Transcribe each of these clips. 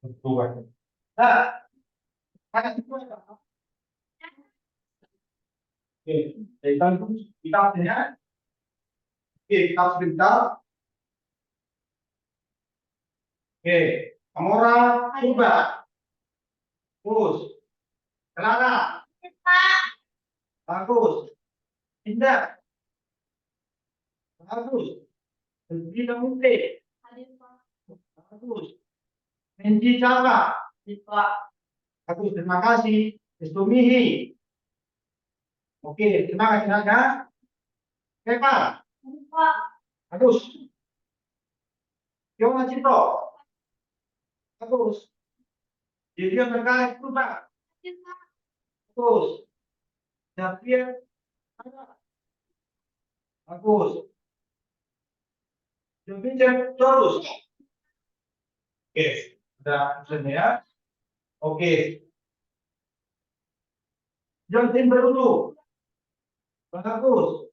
Betul. Nah, ada itu ada. Oke, kita ya. Oke, kita sebentar. Oke, Amora coba. Terus, Clara. Bagus. Indah. Bagus. Tidak mungkin. Bagus. Menji Caka. Bagus, terima kasih. Istumihi. Oke, terima kasih Naga. Pepa. Bagus. Yona Cipto. Bagus. Jadi yang terkait berubah. Bagus. Javier. Bagus. Jumlah terus. Oke, sudah ya. Oke. Jangan berulu. Bagus.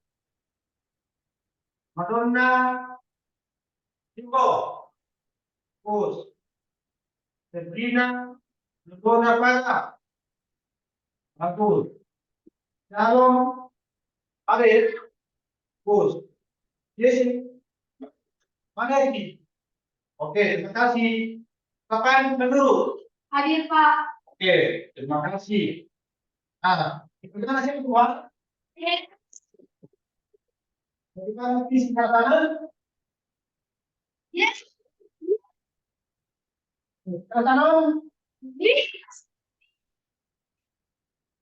Madonna. Simbo. Bagus. Sabrina. Madonna pada. Bagus. Shalom. Arif. Bagus. Jesse. Mana ini? Oke, terima kasih. Kapan menurut? Hadir, Pak. Oke, terima kasih. Nah, bagaimana sih keluar? Bagaimana fisika tanah? Yes. Tanam? Yes.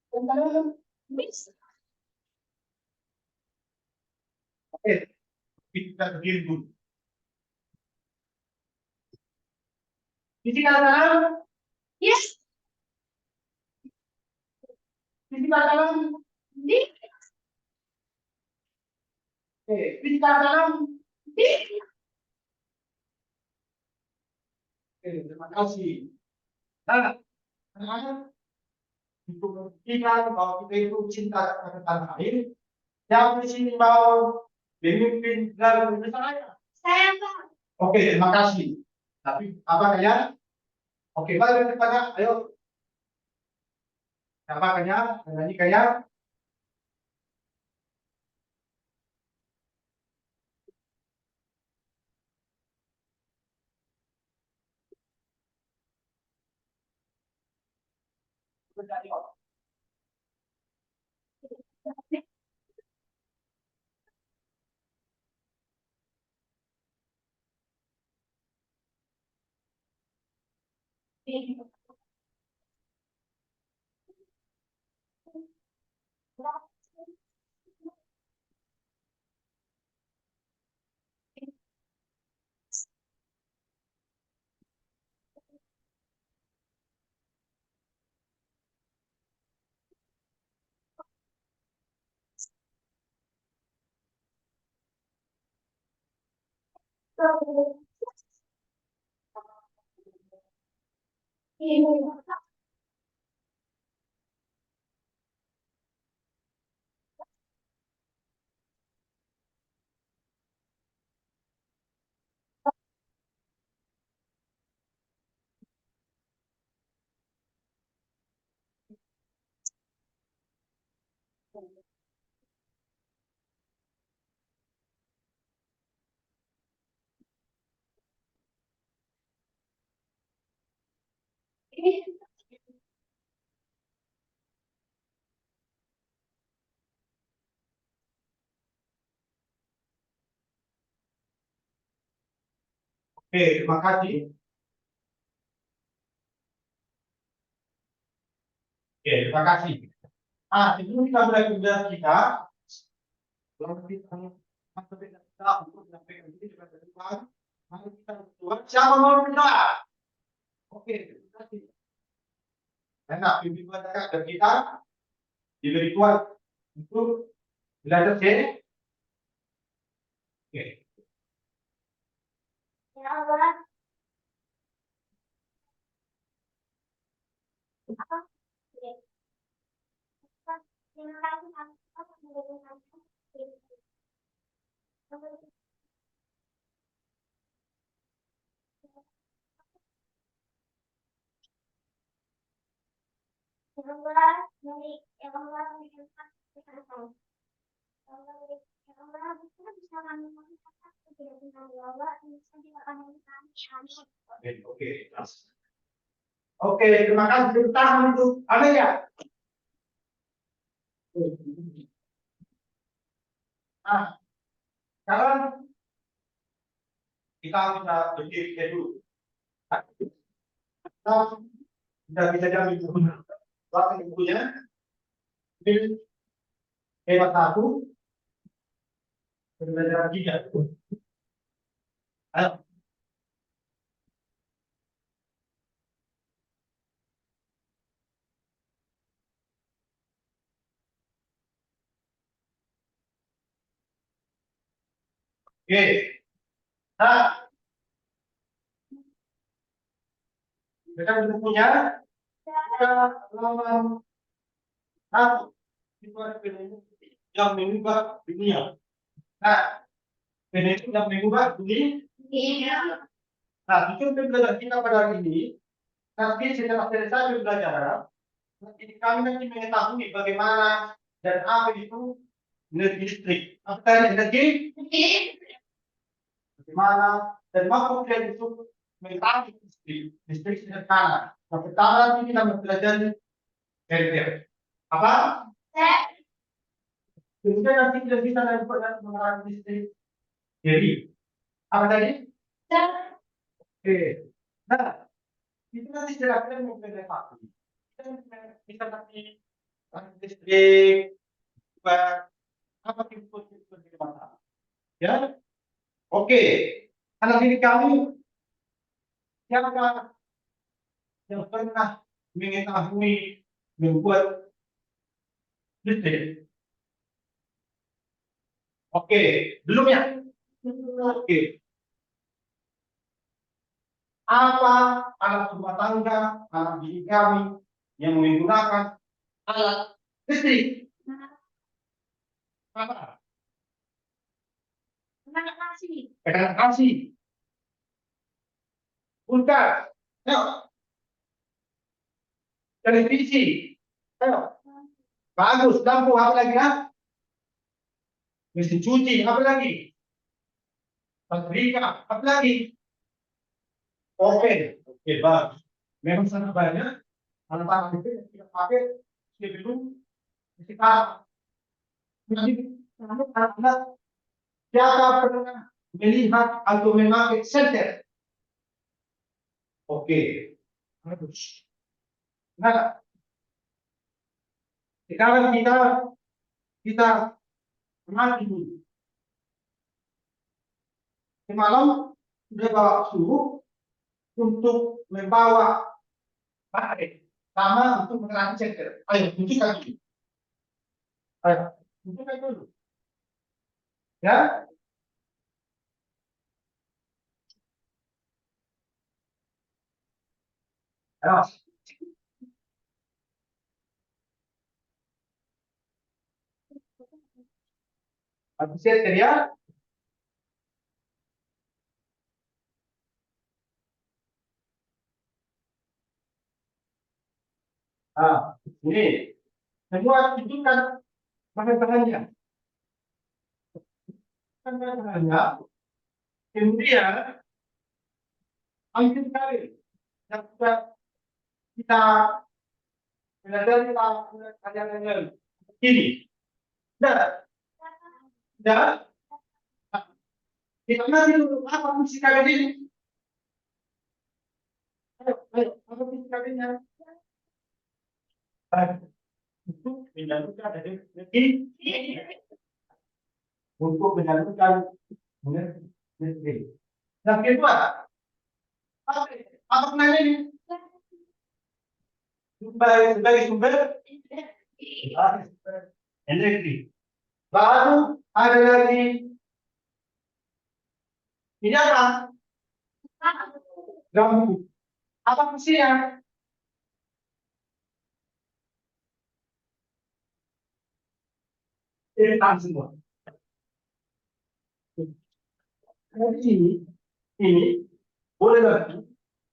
Tanam? Yes. Oke, kita berdiri dulu. Fisika tanam? Yes. Fisika tanam? Yes. Oke, fisika tanam? Yes. Oke, terima kasih. Nah, anak-anak, untuk membuktikan bahwa kita itu cinta kepada tanah air, yang di sini mau memimpin dalam saya. Saya, Pak. Oke, terima kasih. Tapi apa kalian? Oke, mari kita ayo. Siapa kalian? Nyanyi kalian? Oke, terima kasih. Oke, terima kasih. Sebelum kita mulai kegiatan kita, belum kita untuk menyampaikan ini juga dari Tuhan. Mari kita berdoa. Siapa mau berdoa? Oke, terima kasih. Enak, bimbingan dari kita diberi Tuhan untuk belajar sih. Oke. Ya, Allah. Apa? Terima kasih, Pak. Oke, oke, terima kasih. Tepuk tangan untuk ada ya? Nah, sekarang kita bisa berdiri dulu. Kita sudah bisa ambil bukunya. Ambil bukunya. Ambil hemat satu. Berbeda tiga. Ayo. Oke. Nah, kita bukunya. Kita halaman satu. Itu ada film yang mengubah dunia. Nah, film itu yang mengubah dunia. Nah, tujuan pembelajaran kita pada hari ini, nanti setelah selesai pembelajaran, kami nanti mengetahui bagaimana dan apa itu energi listrik. Apa tadi energi? Bagaimana dan mampu dia untuk mengetahui listrik sederhana. Nah, pertama nanti kita mempelajari RPM. Apa? Kemudian nanti kita bisa mengenai listrik. Jadi, apa tadi? Oke. Nah, itu nanti jelaskan mempelajari satu. Kita bisa nanti listrik, apa itu masalah? Ya, oke. Anak didik kami siapa yang pernah mengetahui membuat listrik? Oke, belum ya? Oke. Apa alat rumah tangga anak didik kami yang menggunakan alat listrik? Apa? Tegangan kasih. Kulkas. Ayo. Televisi. Ayo. Bagus. Lampu apa lagi ya? Mesin cuci apa lagi? Pabrika apa lagi? Oke, oke, bagus. Memang sangat banyak alat-alat itu yang kita pakai sebelum kita nanti alat-alat siapa pernah melihat atau memakai senter? Oke, bagus. Nah, sekarang kita mati dulu. Semalam sudah bawa suruh untuk membawa baterai sama untuk mengenai senter. Ayo, tunjukkan dulu. Ayo, tunjukkan dulu. Ya, ayo. Habis senter ya. Nah, ini semua tunjukkan bahan-bahannya. Bahan-bahannya. Kemudian angin karir yang sudah kita pelajari pelajaran ini. Nah, dan kita nanti dulu apa fungsi karir ini? Ayo, apa fungsi karirnya? Untuk menyalurkan energi untuk menyalurkan energi. Yang kedua, apa namanya ini? Sebagai sumber energi. Baru ada lagi ini apa? Lampu. Apa fungsinya? Ini semua. Jadi ini boleh lagi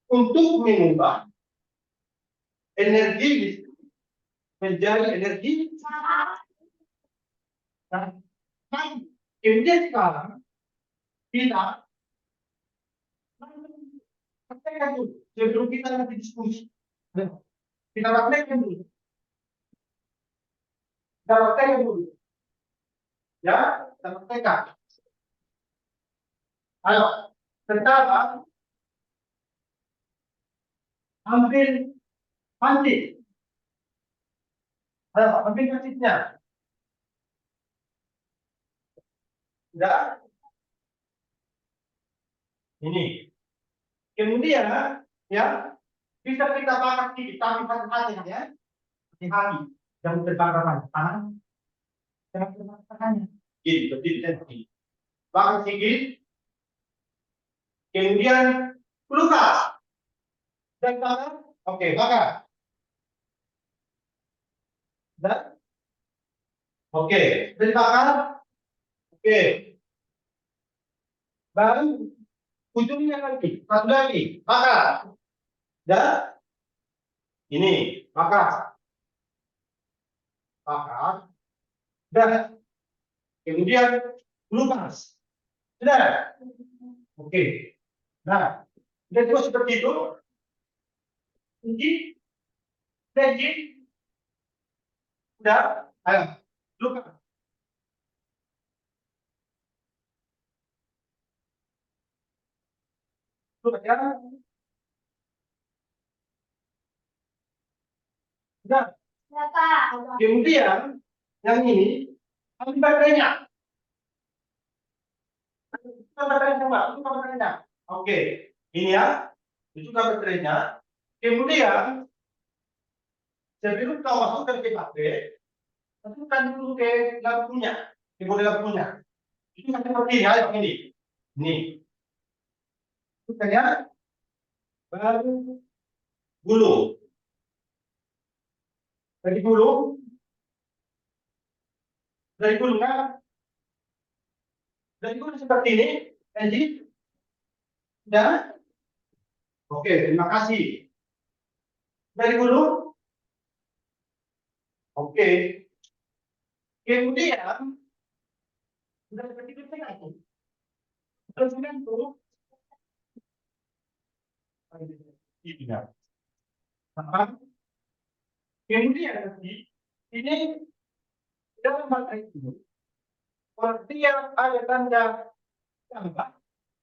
untuk mengubah energi listrik menjadi energi. Nah, kemudian sekarang kita praktekkan dulu sebelum kita nanti diskusi. Kita praktekkan dulu. Kita praktekkan dulu. Ya, kita praktekkan. Ayo, pertama ambil panci. Ayo, ambil pancinya. Sudah. Ini. Kemudian ya bisa kita bakar sedikit, tapi hati-hati ya. Hati-hati. Jangan terbakar tangan. Jangan terbakar tangannya. Gini, berdiri. Bakar sedikit. Kemudian kulkas. Dan bakar. Oke, bakar. Dan oke, dan bakar. Oke. Baru ujungnya lagi, satu lagi, bakar. Dan ini, bakar. Bakar. Dan kemudian lupas. Sudah. Oke. Nah, dan terus seperti itu. Ini, dan ini. Sudah. Ayo, lupas. Lupas ya. Sudah. Kemudian yang ini ambil baterainya. Baterainya. Oke, ini ya. Itu baterainya. Kemudian sebelum kau masukkan ke baterai, masukkan dulu ke lampunya, ke bodi lampunya. Itu seperti ini, ayo ini. Ini. Masukkan ya. Baru gulung. Dari gulung. Dari gulungnya. Dari gulung seperti ini. Jadi, dan oke, terima kasih. Dari gulung. Oke. Kemudian sudah seperti itu kan? Terus itu ini ya. Kemudian nanti ini dalam baterai itu berarti yang ada tanda tambah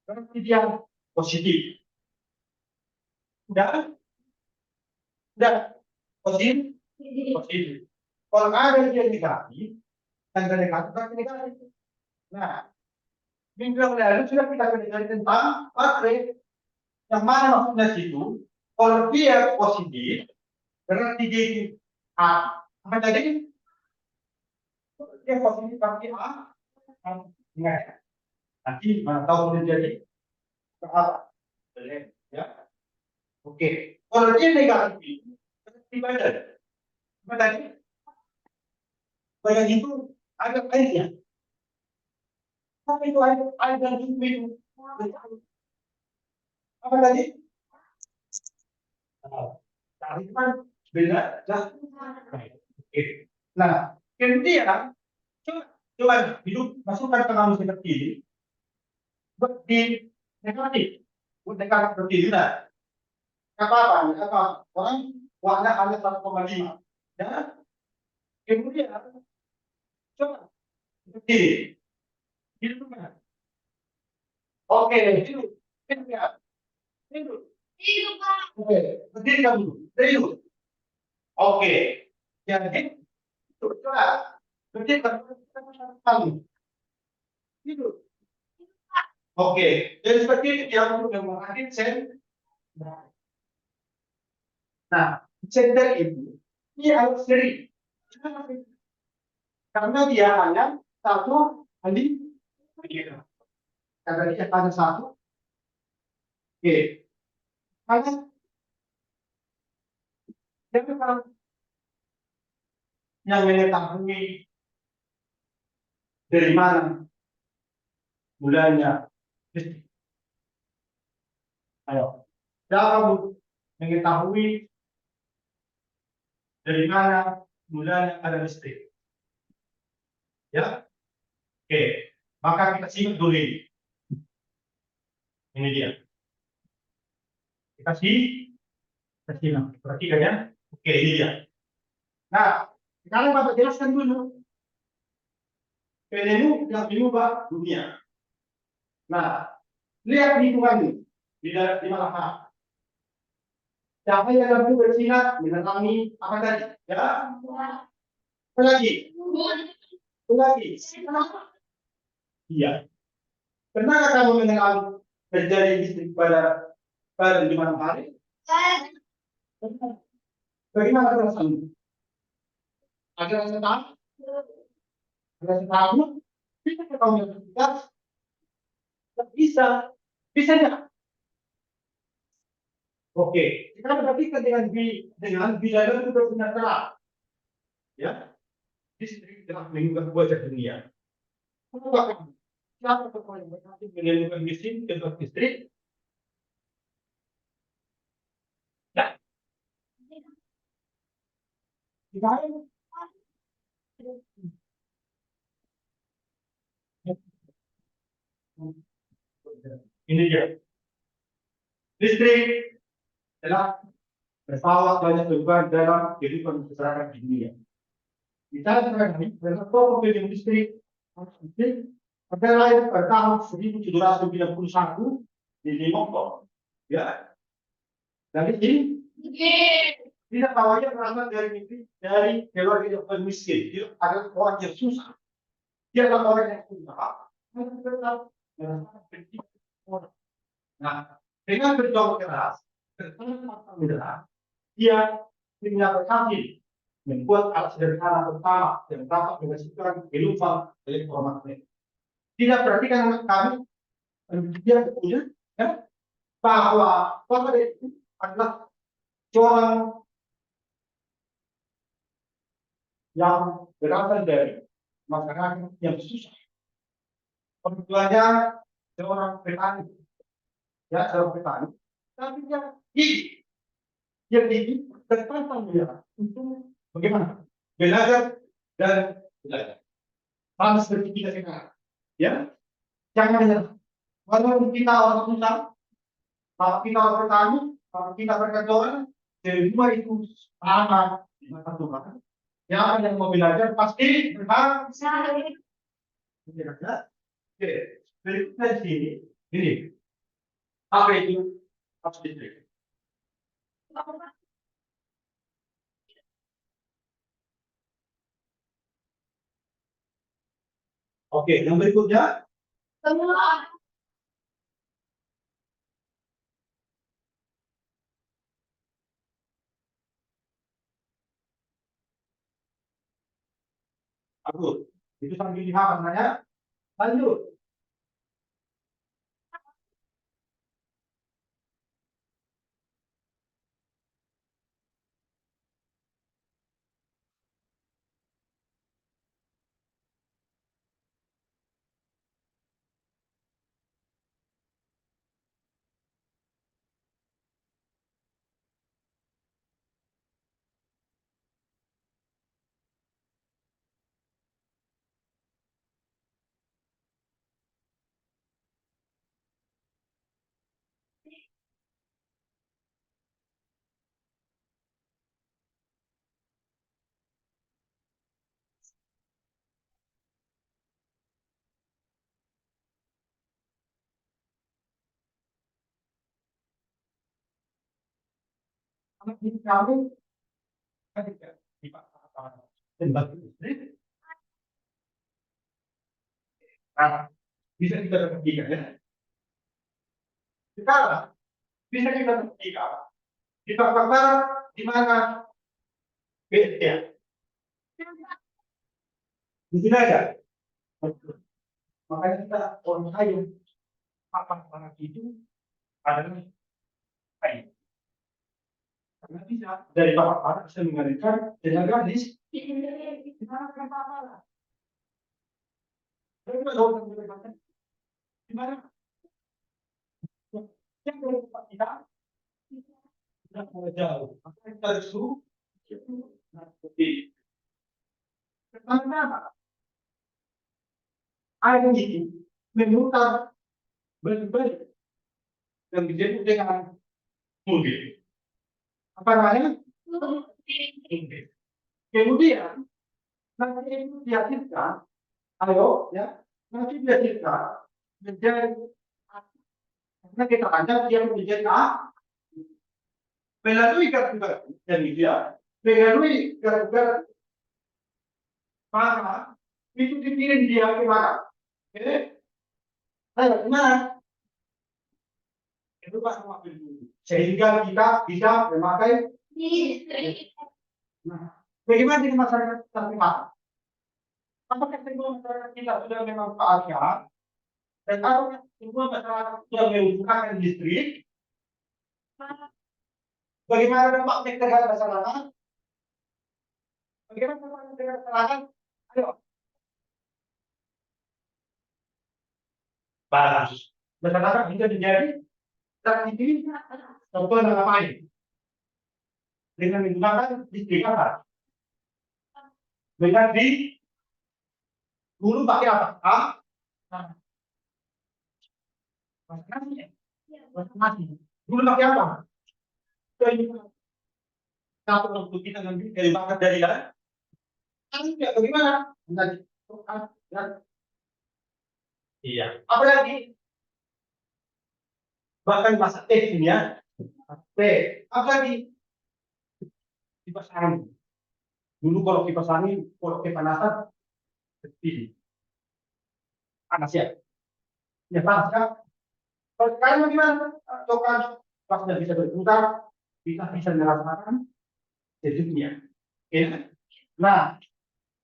berarti dia positif. Sudah positif. Positif. Kalau ada dia negatif, tanda negatif berarti negatif. Nah, minggu yang lalu sudah kita belajar tentang baterai yang mana maksudnya situ. Kalau dia positif, berarti dia A. Apa tadi? Dia positif berarti A. Ingat ya. Nanti mana tahu menjadi apa? Ya. Oke. Kalau dia negatif, berarti badan. Apa tadi? Badan itu ada airnya. Apa itu air dan tubuh itu? Apa tadi? Tarikan beda jatuh. Oke. Nah, kemudian coba hidup masukkan ke kamus seperti ini. Buat di negatif. Buat negatif seperti ini. Nah, apa? Orang warna ada 1,5. Dan kemudian coba seperti ini. Hidup kan? Oke, hidup. Hidup ya. Hidup. Oke, berdiri kamu. Hidup. Oke. Jadi, coba berdiri kamu. Hidup. Oke, jadi seperti itu yang untuk mengakhiri sen. Nah, center itu ini harus seri. Karena dia hanya satu kali. Karena dia hanya satu. Oke. Hanya yang mengetahui dari mana mulanya. Ayo, dalam mengetahui dari mana mulanya ada listrik. Ya, oke. Maka kita simak dulu ini. Ini dia. Kita simak. Perhatikan ya. Oke, ini dia. Nah, sekarang Bapak jelaskan dulu. PLNU yang mengubah dunia. Nah, lihat lingkungan ini. Di mana? Cahaya lampu bersinar menerangi apa tadi? Ya. Apa lagi? Apa lagi? Iya. Pernahkah kamu mendengar terjadi listrik pada di malam hari? Bagaimana perasaanmu? Ada rasa takut? Ada rasa takut? Bisa kamu yang tegas? Bisa. Bisa tidak? Oke. Kita perhatikan dengan bila itu bersinar terang. Ya. Listrik telah mengubah wajah dunia. Apa kamu? Siapa tokoh yang berhasil menemukan mesin kedua listrik? Nah, sekarang ini dia. Listrik telah bersalah banyak perubahan dalam kehidupan masyarakat di dunia. Bicara tentang ini, tokoh pemilik listrik pada lahir pada tahun 1791 di Hongkong. Ya, dari sini tidak awalnya berasal dari keluarga yang miskin. Dia adalah orang yang susah. Dia adalah orang yang susah. Nah, dengan berjuang keras, dia punya berhasil membuat alat sederhana pertama yang dapat menghasilkan kehidupan elektromagnetik. Tidak perhatikan kami, dia punya ya, bahwa pada itu adalah seorang yang berasal dari masyarakat yang susah. Kebetulannya seorang petani, ya seorang petani, tapi dia gigi tertantang dia untuk bagaimana belajar dan belajar. Sama seperti kita sekarang, ya jangan menyerah. Walaupun kita orang susah, kalau kita orang petani, kalau kita berkantoran, semua itu sama di mata Tuhan. Yang mau belajar pasti berharap bisa. Oke, berikutnya di sini, ini apa itu arus listrik? Oke, yang berikutnya, aku itu sambil lihat namanya, lanjut. Ini kami kan tidak dipaksakan tembak listrik. Nah, bisa kita buktikan ya. Sekarang bisa kita buktikan di Barat di mana beda. Di sini aja. Makanya kita orang kayu papan itu adalah kayu. Karena bisa dari papan bisa mengalirkan tenaga listrik. Di mana? Yang dari tempat kita tidak jauh. Maka kita disuruh seperti Pertama, air ini memutar berbalik dan disebut dengan mobil. Apa namanya? Mobil. Kemudian nanti itu dihasilkan, ayo ya, nanti dihasilkan menjadi karena kita ada dia menjadi A melalui garis dan dia melalui garis maka itu dikirim dia ke mana? Oke, ayo gimana? Itu Pak mengambil dulu. Sehingga kita bisa memakai. Nah, bagaimana dengan masyarakat terima? Apakah semua masyarakat kita sudah memanfaatkan dan apakah semua masyarakat sudah menggunakan listrik? Bagaimana dampaknya terhadap masyarakat? Bagaimana dampaknya terhadap masyarakat? Ayo, bagus. Masyarakat bisa menjadi tertib. Contoh ngapain? Dengan menggunakan listrik apa? Dengan di dulu pakai apa? Mati. Dulu pakai apa? Satu untuk kita nanti dari bakat dari kan? Tidak bagaimana? Nanti. Iya. Apalagi bahkan masa teh ini ya. Teh. Apalagi kipas angin. Dulu kalau kipas angin, kalau kepanasan, ini panas ya. Ya panas kan? Kalau sekarang bagaimana? Atau kan pas tidak bisa berputar, kita bisa merasakan sejuknya. Ya. Nah,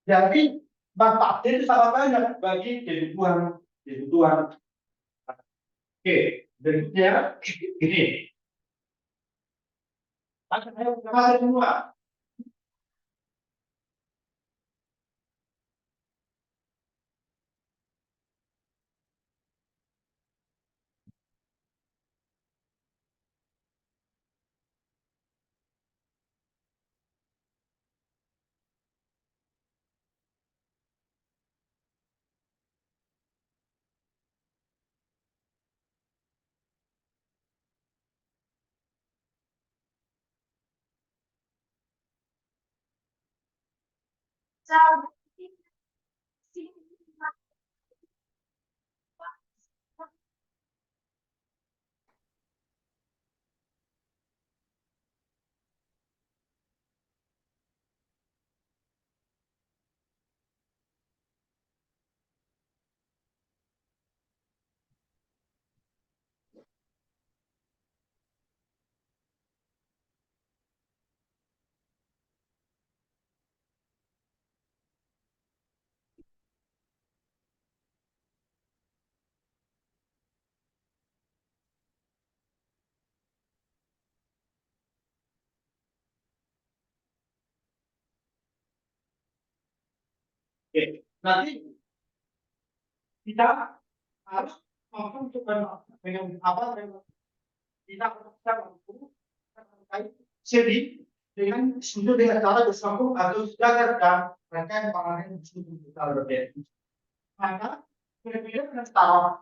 jadi manfaatnya itu sangat banyak bagi kebutuhan. Oke, berikutnya ini. Ayo semua. Oke, nanti kita harus mampu untuk dengan apa kita bisa mampu terkait seri dengan sumber dengan cara bersambung atau sejajar dan mereka yang pamannya sumber kita berbeda. Maka berbeda dengan cara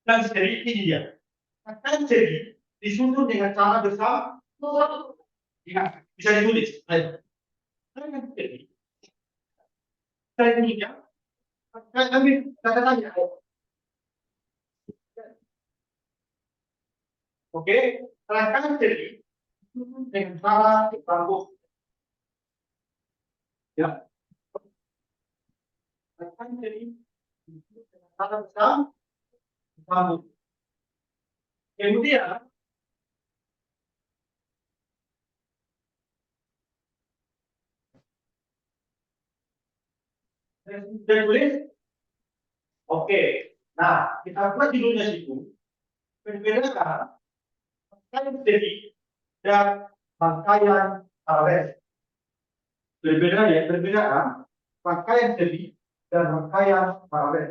dan seri ini dia. Akan seri disusun dengan cara bersambung. Ya, bisa ditulis. Ayo. Seri. Saya ini ya. Kami kata-kata. Oke, terangkan jadi dengan cara bambu. Ya, terangkan jadi dengan cara besar bambu. Kemudian saya tulis. Oke, nah kita buat judulnya situ. Berbeda rangkaian jadi dan rangkaian paralel. Berbeda ya, berbeda kan? Rangkaian jadi dan rangkaian paralel.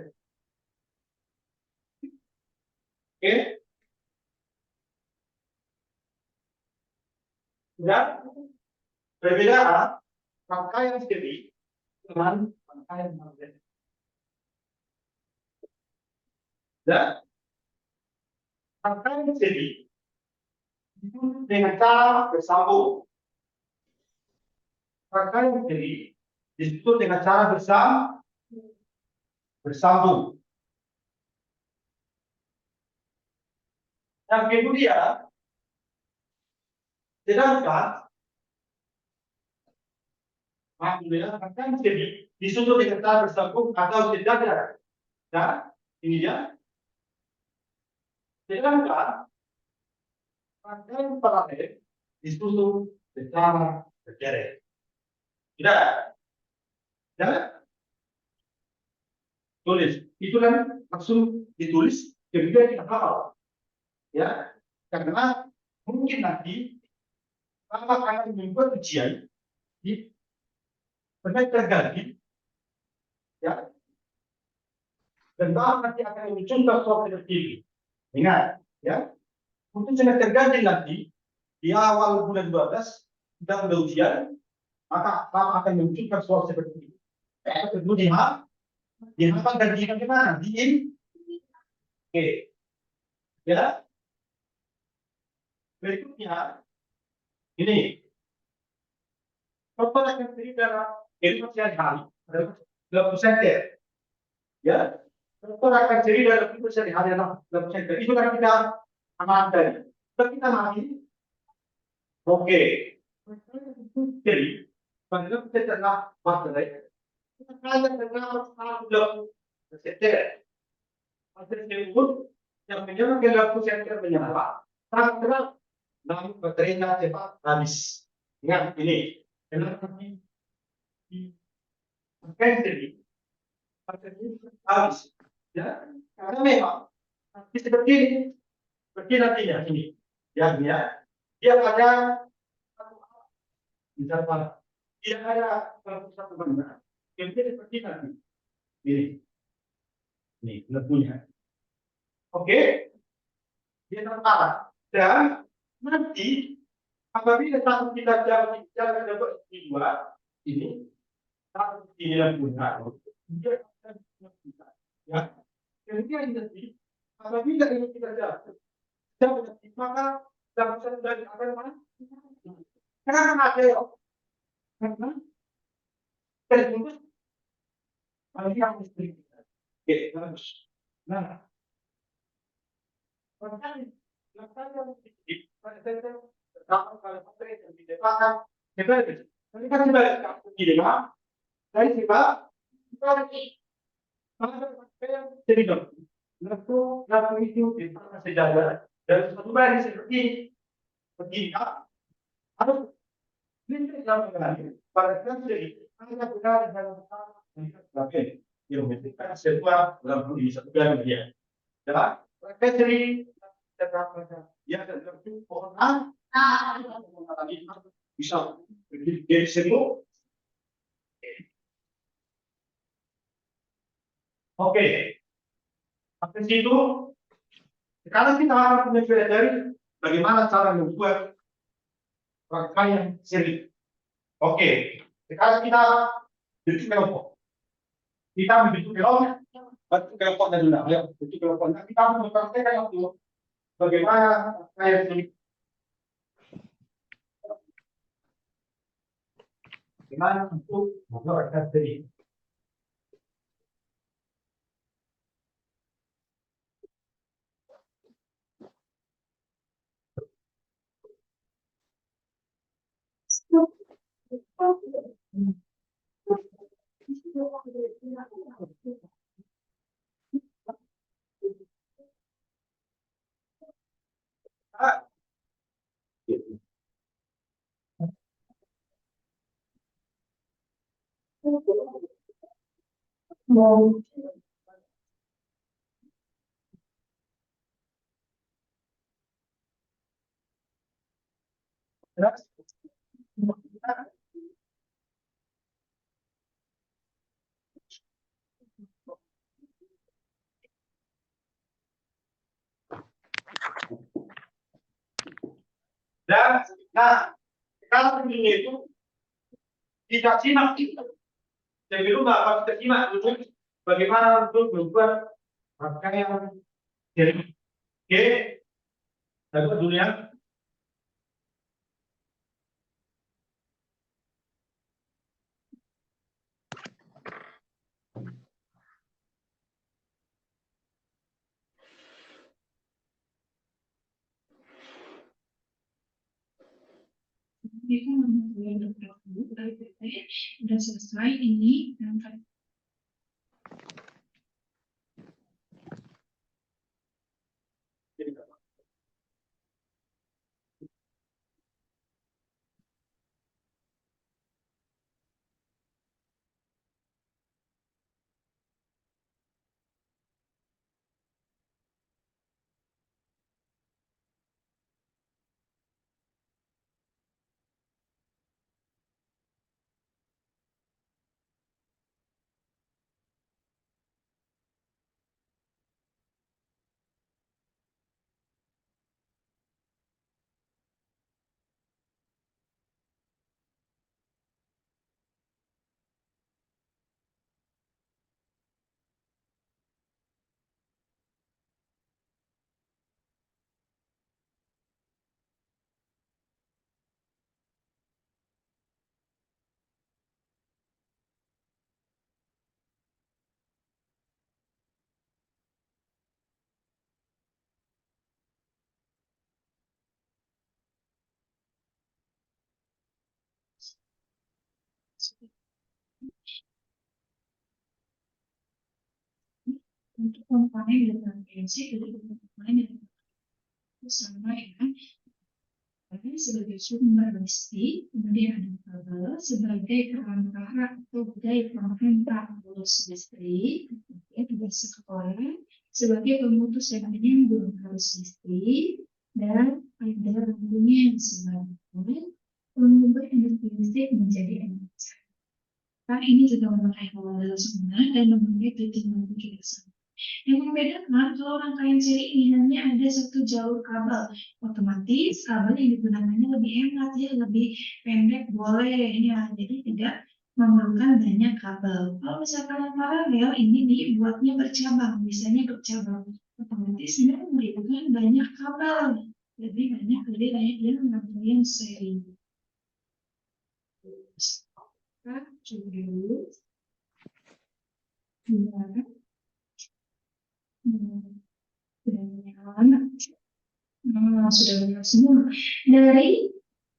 Oke, dan berbeda rangkaian jadi teman rangkaian magnet. Dan rangkaian seri ditutup dengan cara bersambung. Rangkaian seri ditutup dengan cara bersambung. Dan kemudian, sedangkan rangkaian seri ditutup dengan cara bersambung atau sejajar. Dan ini dia. Sedangkan rangkaian paralel ditutup secara berderet. Tidak. Ya, tulis. Itu kan langsung ditulis, kemudian kita hafal. Ya, karena mungkin nanti kalau akan membuat ujian di benar terganti, ya, dan kalau nanti akan memunculkan soal seperti ini. Ingat, ya, untuk semester ganti nanti di awal bulan 12 kita udah ujian, maka akan memunculkan soal seperti ini. Kemudian dihafal dan bagaimana? Oke, ya. Berikutnya ini contoh yang terdiri dalam kehidupan sehari-hari adalah 20 cm. Ya, contoh akan terdiri dalam kehidupan sehari-hari adalah 20 cm. Itu kan kita amalkan. Kita lagi, oke. Jadi, pada setelah baterai, kita kaya dengan 20 cm. Baterai tersebut yang menyala ke 20 cm menyala. Sangat namun baterainya cepat habis. Ingat ini, kenapa di baterai habis? Ya, karena memang seperti ini, seperti nantinya ini, ya, dia ada misalnya dia ada satu benda, kemudian seperti nanti ini lepunya. Oke, dia terparah dan nanti apabila satu kita jalan dapat dua ini satu ini lepunya, dia akan ya. Kemudian nanti apabila ini kita jalan maka dapat dari apa namanya? Karena ada karena terjun kalau yang mesti oke bagus. Nah, makanya pada saat kalau baterai yang didapatkan sebagai tapi kan sebagai di dalam dari sebab jadi dong lalu itu dipakai sejajar dan satu baris seperti begini harus ini dalam mengalami pada saat jadi ada benar dalam tapi geometrika sebuah dalam di satu garis dia ya jadi ya dalam pohon bisa dari situ. Oke, sampai situ sekarang kita akan mempelajari bagaimana cara membuat rangkaian seri. Oke, sekarang kita bentuk kelompok. Kita membentuk kelompoknya dulu. Ayo, bentuk kelompoknya. Kita mempraktekkan yang dulu. Bagaimana rangkaian seri? Bagaimana untuk membuat rangkaian seri? Dan nah sekarang ini itu tidak simak itu Jadi dulu nggak pas kita simak dulu bagaimana untuk membuat rangkaian seri. Oke, kita buat dulu ya. Itu memang udah selesai ini angkat untuk komponen dengan PNC dari komponen yang sama ya. Ini sebagai sumber listrik, kemudian ada kabel sebagai perantara atau sebagai penghantar arus listrik, kemudian ada sekolah sebagai pemutus dan penyambung arus listrik, dan ada rambungnya sebagai pengubah energi listrik menjadi energi. Nah, ini juga memakai hal semua dan memakai titik juga sama. Yang membedakan kalau rangkaian seri ini hanya ada satu jalur kabel, otomatis kabel yang digunakannya lebih hemat ya, lebih pendek boleh ya, jadi tidak memerlukan banyak kabel. Kalau misalkan yang paralel ini dibuatnya bercabang, misalnya bercabang, otomatis ini membutuhkan banyak kabel, lebih banyak yang rangkaian seri. Kita coba dulu. Gimana? Sudah menyala. Sudah menyala semua. Dari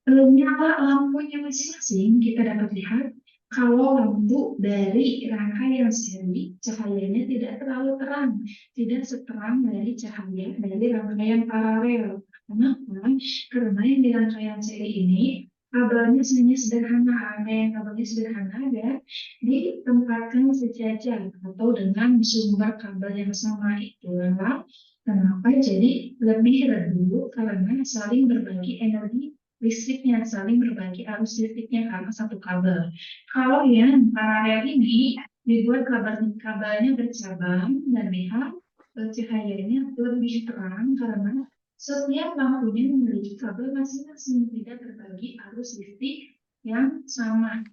nyala lampunya masing-masing, kita dapat lihat kalau lampu dari rangkaian seri cahayanya tidak terlalu terang, tidak seterang dari cahaya dari rangkaian paralel. Kenapa? Karena yang di rangkaian seri ini kabelnya hanya sederhana, ada yang kabelnya sederhana dan ditempatkan sejajar atau dengan sumber kabel yang sama. Itulah kenapa jadi lebih redup karena saling berbagi energi listriknya, saling berbagi arus listriknya karena satu kabel. Kalau yang paralel ini dibuat kabelnya bercabang dan lihat cahayanya lebih terang karena setiap lampunya memiliki kabel masing-masing, tidak berbagi arus listrik yang sama.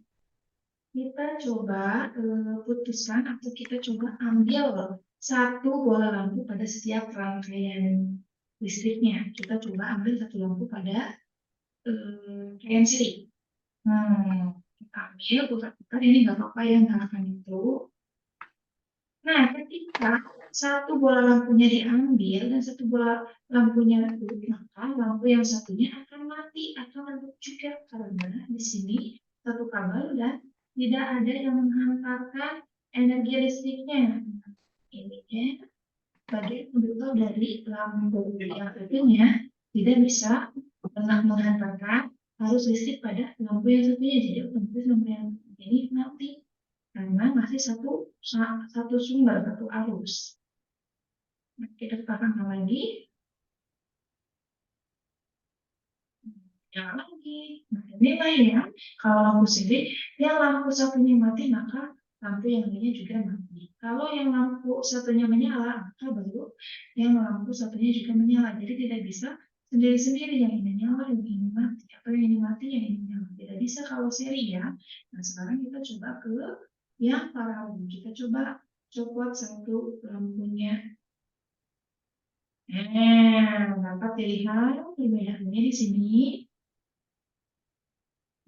Kita coba putuskan atau kita coba ambil satu bola lampu pada setiap rangkaian listriknya. Kita coba ambil satu lampu pada rangkaian seri. Kita ambil, putar-putar, ini nggak apa-apa ya, nggak akan itu. Nah, ketika satu bola lampunya diambil dan satu bola lampunya maka lampu yang satunya akan mati atau redup juga karena di sini satu kabel dan tidak ada yang menghantarkan energi listriknya. Ini ya, bagian pendukung dari lampu yang satunya tidak bisa menghantarkan arus listrik pada lampu yang satunya, jadi otomatis lampu yang ini mati karena masih satu sumber, satu arus. Nah, kita tambahkan lagi. Yang lagi. Nah, inilah ya. Kalau lampu sendiri, yang lampu satunya mati, maka lampu yang lainnya juga mati. Kalau yang lampu satunya menyala, maka baru yang lampu satunya juga menyala. Jadi tidak bisa sendiri-sendiri yang ini nyala, yang ini mati, atau yang ini mati, yang ini nyala. Tidak bisa kalau seri ya. Nah, sekarang kita coba ke yang paralel. Kita coba copot satu lampunya. Dapat dilihat perbedaannya di sini.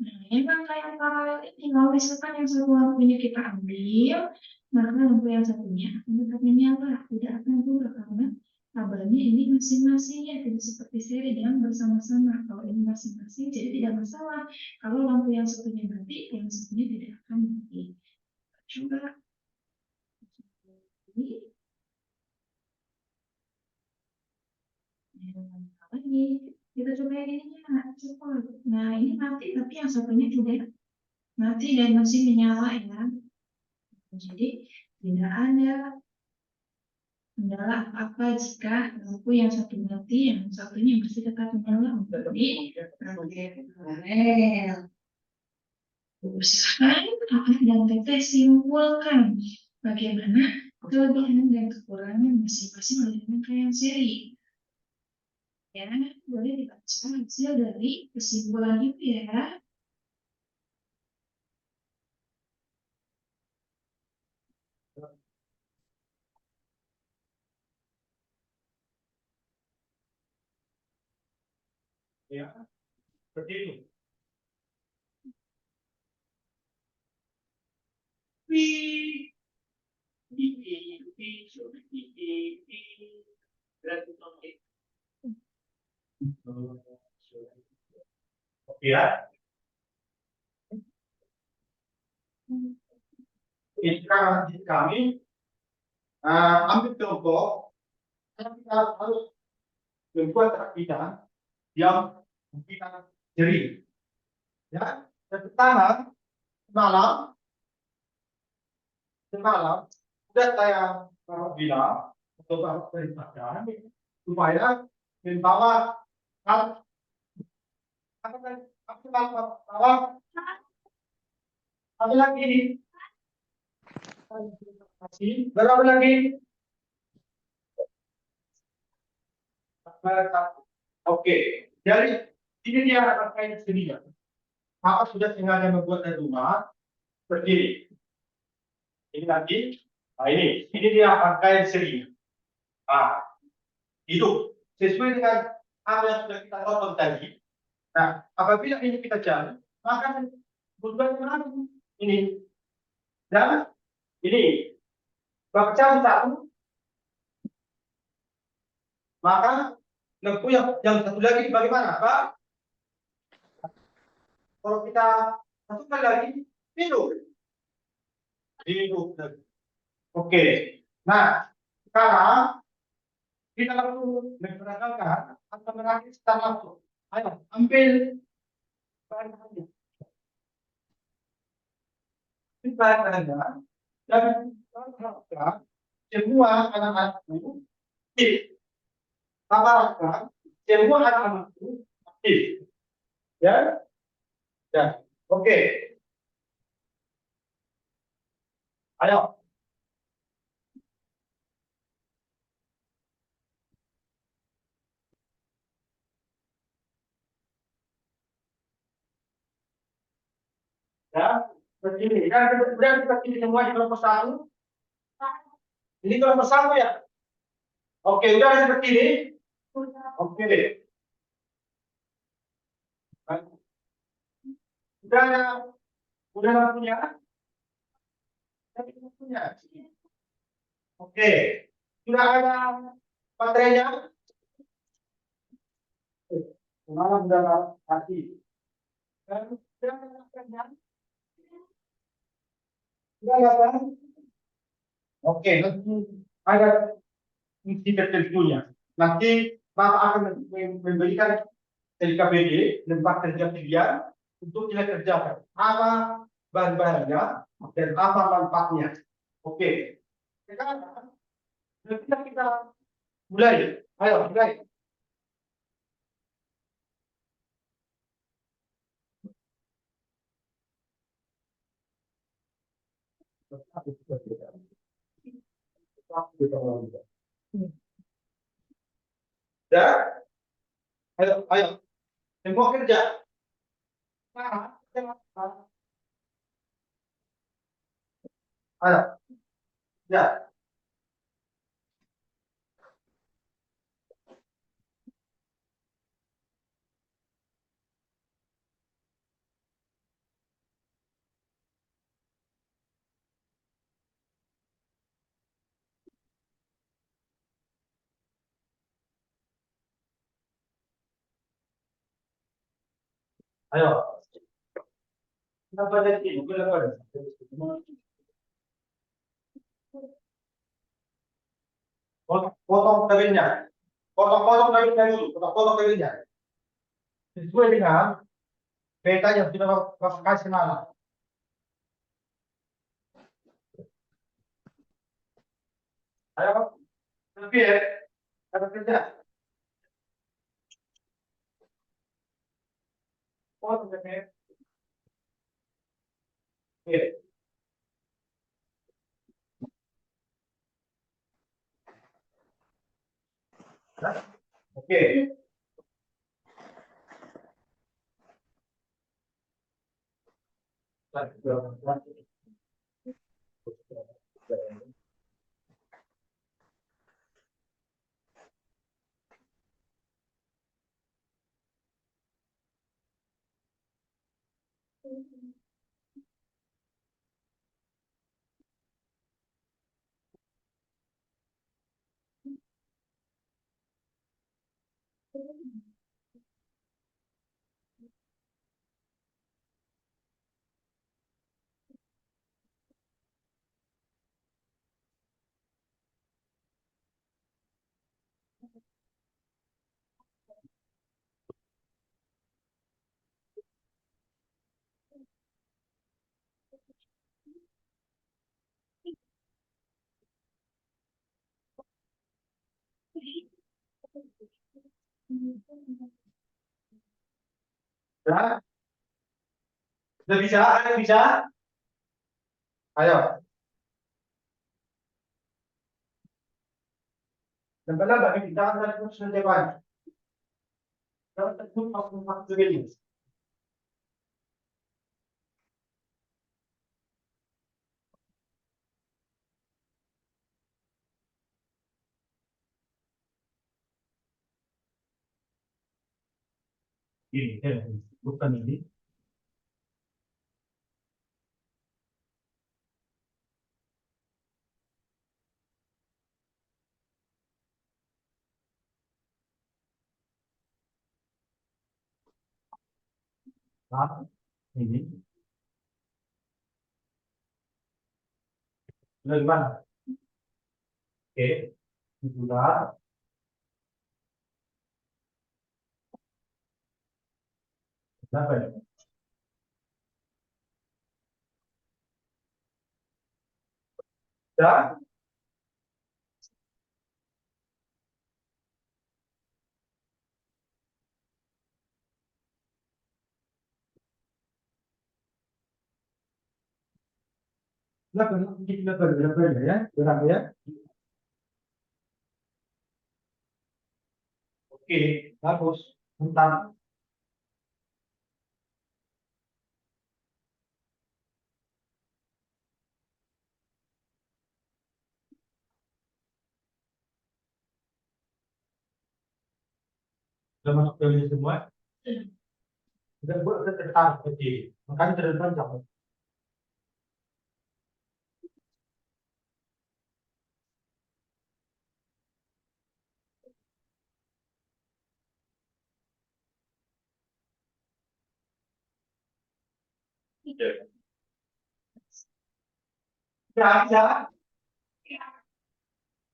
Nah, emang kayak paralel ini, kalau misalkan yang satu lampunya kita ambil, maka lampu yang satunya akan tetap menyala, tidak akan berubah karena kabelnya ini masing-masing ya, tidak seperti seri yang bersama-sama. Kalau ini masing-masing, jadi tidak masalah. Kalau lampu yang satunya mati, yang satunya tidak akan mati. Coba ini, lagi kita coba yang ininya, cepat. Nah, ini mati, tapi yang satunya tidak mati dan masih menyala ya. Jadi tidak ada kendala apa-apa jika lampu yang satu mati, yang satunya masih tetap menyala untuk di paralel. Silahkan Kakak dan Teteh simpulkan bagaimana kelebihan dan kekurangan masing-masing dari rangkaian seri. Ya, boleh dibaca hasil dari kesimpulan itu ya. Ya, seperti itu. Oke ya. Sekarang kami ambil contoh, kita harus membuat rakitan yang kita jeri. Ya, yang pertama semalam sudah saya bilang atau perintahkan supaya membawa apa lagi? Berapa lagi? Oke, jadi ini dia rangkaian sendirian. Maka sudah sengaja membuat rumah berdiri. Ini lagi, nah ini dia rangkaian seri. Ah, itu sesuai dengan apa yang sudah kita tonton tadi. Nah, apabila ini kita jalan, maka kemudian ini dan ini baca satu, maka lampu yang satu lagi bagaimana, Pak? Kalau kita masukkan lagi, hidup. Oke. Nah, sekarang kita perlu memperagakan atau merakit secara langsung. Ayo, ambil bahan-bahannya. Ambil bahan-bahannya dan harapkan semua anak-anakku aktif. Harapkan semua anak-anakku aktif. Ya, ya. Oke. Ayo. Ya, seperti ini. Nah, kemudian kita pilih semua di kelompok satu. Ini kelompok satu ya. Oke, udah seperti ini. Oke. Udah ada, udah punya. Oke, sudah ada baterainya. Semalam sudah mati. Dan sudah ada baterainya. Sudah ada kan? Oke, nanti ada fungsi tertentunya. Nanti Bapak akan memberikan LKPD, lembar kerja pilihan untuk kita kerjakan. Apa bahan-bahannya dan apa manfaatnya. Oke. Sekarang kita mulai. Ayo, mulai. Ya, ayo, semua kerja. Nah, Ayo, ya. Ayo. Kenapa jadi ini? Kenapa ada? Potong dagingnya. Potong-potong dagingnya dulu. Potong-potong dagingnya. Sesuai dengan peta yang sudah Bapak kasih nama. Ayo, lebih ya. Ada kerja. Potong dagingnya. Oke. Oke. Ya, sudah bisa? Ada bisa? Ayo. Dan benar nggak kita akan terus depan. Jangan terus waktu begini. Ini, bukan ini. Nah, ini. Sudah gimana? Oke, sudah. Kenapa ya? Sudah. Sudah, kita kerja ya. Berang ya. Oke, bagus. Bentar. Sudah masuk ke ini semua. Sudah buat tertarik kecil. Makanya terdepan jauh. Ya, bisa.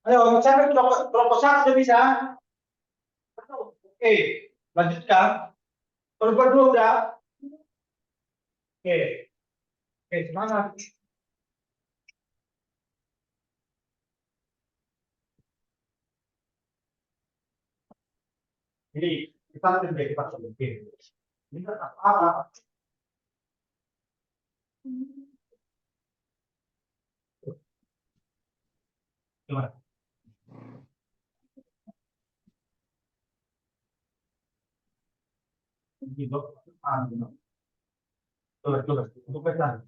Ayo, sampai kelompok satu sudah bisa. Oke, lanjutkan. Kelompok dua udah. Oke, oke, semangat. Jadi, kita lebih cepat mungkin. Ini kan apa? Gimana? Ini dok. Coba, coba. Untuk pesan.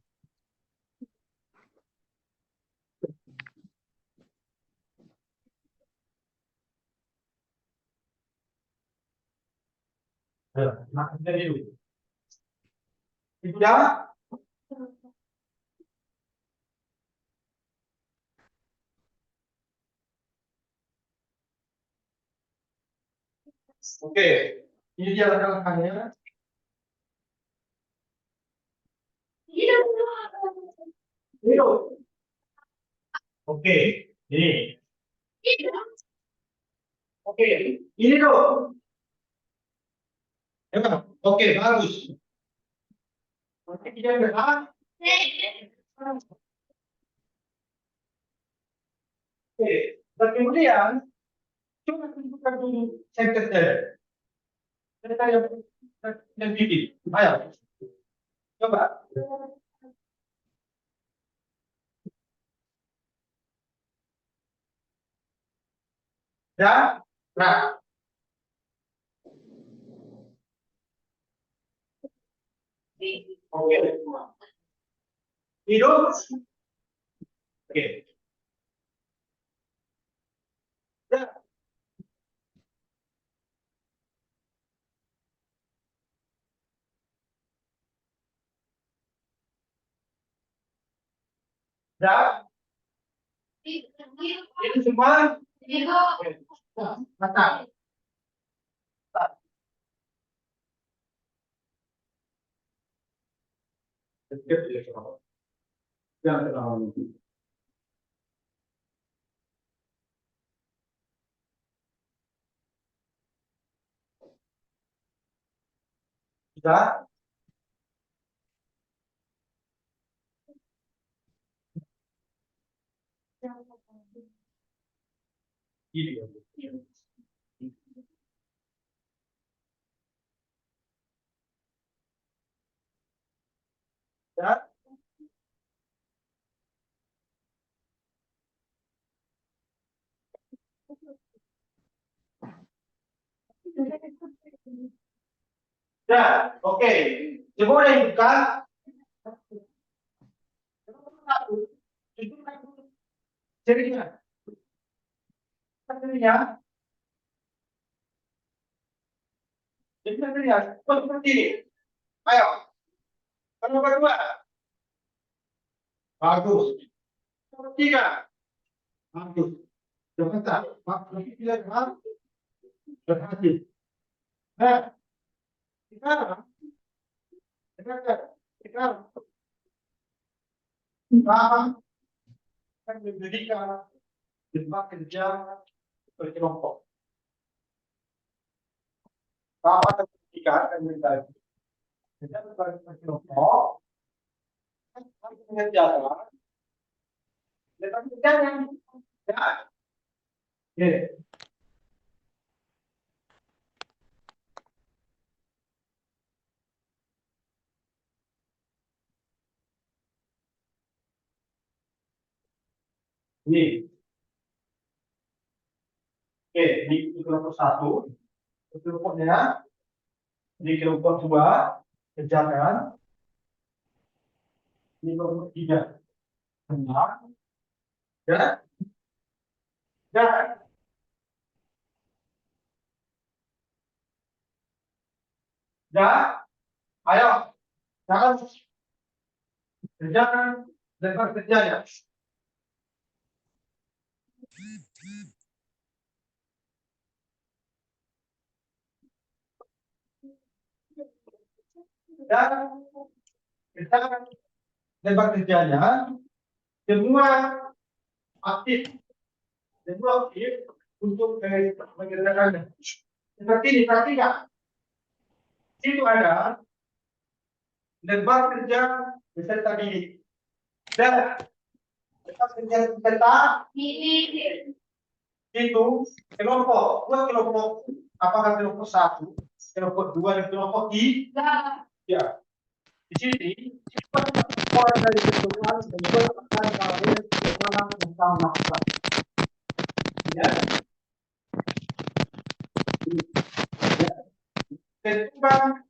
Maksudnya itu. Sudah? Oke. Ini dia langkah-langkahnya. Hidup. Hidup. Oke. Ini. Hidup. Oke. Ini dong. Ya, oke, bagus. Oke, kita berhak. Oke. Dan kemudian, coba tunjukkan dulu sentence mereka yang bikin. Ayo, coba. Ya, nah, oke. Hidup. Oke. Ya, ya. Ini semua. Oke. Nah, mata. Jangan terlalu. Sudah? Ini. Ya. Ya, oke. Coba yang buka. Tunjukkan dulu jadinya. Jadinya. Jadinya. Oh, seperti ini. Ayo. Nomor dua. Bagus. Nomor tiga. Bagus. Sebentar. Lagi tidak berhasil. Nah, sekarang. Sekarang. Kita akan memberikan jumlah kerja berkelompok. Bapak dan tiga akan membagi. Kerja berkelompok. Harus mengerjakan. Tetapi jangan. Ya. Oke. Ini. Oke, di kelompok satu, kelompoknya di kelompok dua, kerjakan. Di kelompok tiga, benar. Ya, ya, ya. Ayo, jangan kerjakan lebar kerjanya. Dan kerjakan lebar kerjanya. Semua aktif, untuk mengerjakannya. Seperti ini, perhatikan. Itu ada lebar kerja beserta bilik. Dan lebar kerja beserta itu kelompok, dua kelompok, apakah kelompok satu, kelompok dua, dan kelompok tiga. Ya, di sini orang dari kelompok tentang masalah. Ya, tentukan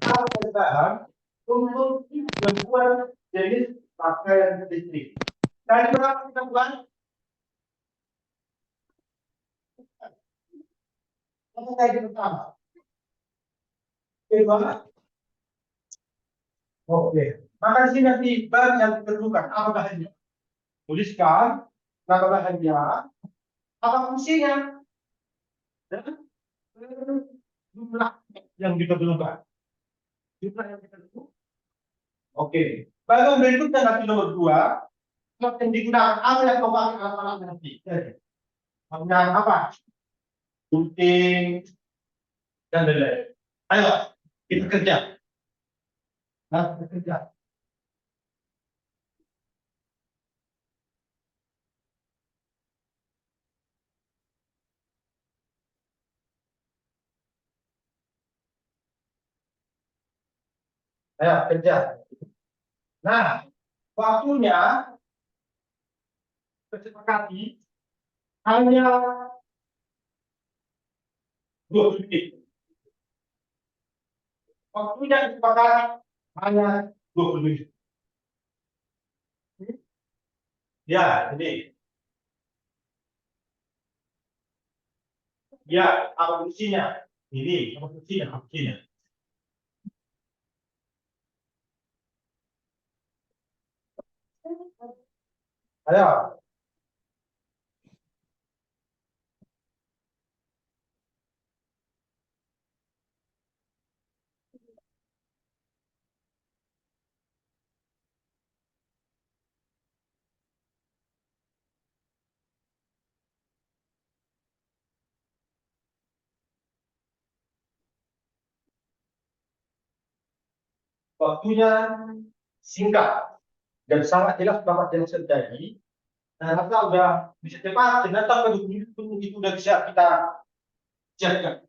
hal perubahan untuk membuat jenis pakaian listrik. Dari berapa kita buat? Apa tadi pertama? Oke, Pak. Oke. Maka di sini nanti bahan yang diperlukan apa bahannya? Tuliskan nama bahannya, apa fungsinya, dan jumlah yang diperlukan. Jumlah yang diperlukan. Oke. Baru berikutnya nanti nomor 2, yang digunakan apa yang kau pakai alat-alat nanti. Jadi, penggunaan apa? Gunting dan lain-lain. Ayo, kita kerja. Nah, kita kerja. Ayo, kerja. Nah, waktunya kesepakati hanya 20 menit. Waktunya kesepakati hanya 20 menit. Ya, ini. Ya, apa fungsinya? Ini, apa fungsinya? Apa fungsinya? Ayo. Waktunya singkat dan sangat jelas Bapak jelas terjadi. Nah, rasa udah bisa cepat, ternyata ke 20 menit pun itu udah bisa kita siapkan.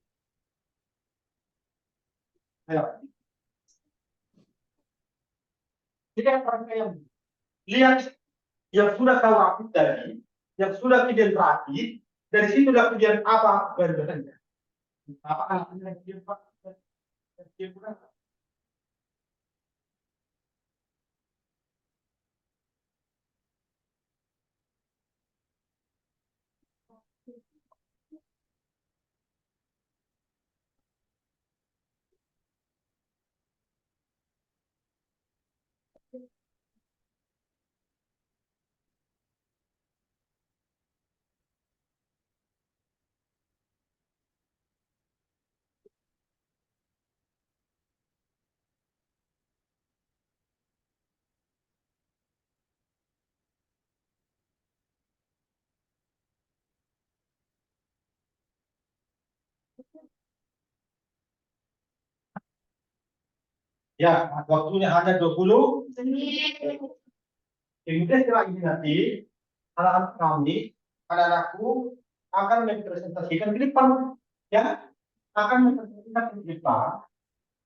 Ayo. Jadi mereka yang lihat yang sudah kau rakit tadi, yang sudah kalian rakit, dari situ udah kalian apa bahan-bahannya. Apa alatnya yang kalian gunakan. Ya, waktunya hanya 20. Kemudian setelah ini nanti anak-anak kami, anak-anakku akan mempresentasikan di depan, ya, akan mempresentasikan di depan,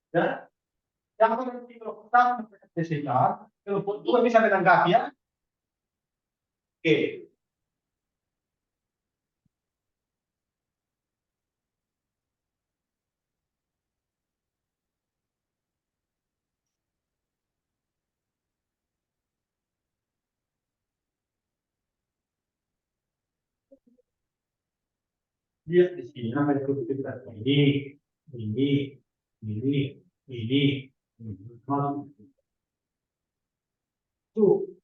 ya, yang akan nanti kalau kita mempresentasikan, kalau juga bisa menanggapi ya, oke, lihat di sini apa yang perlu kita ini, ini, ini, tuh,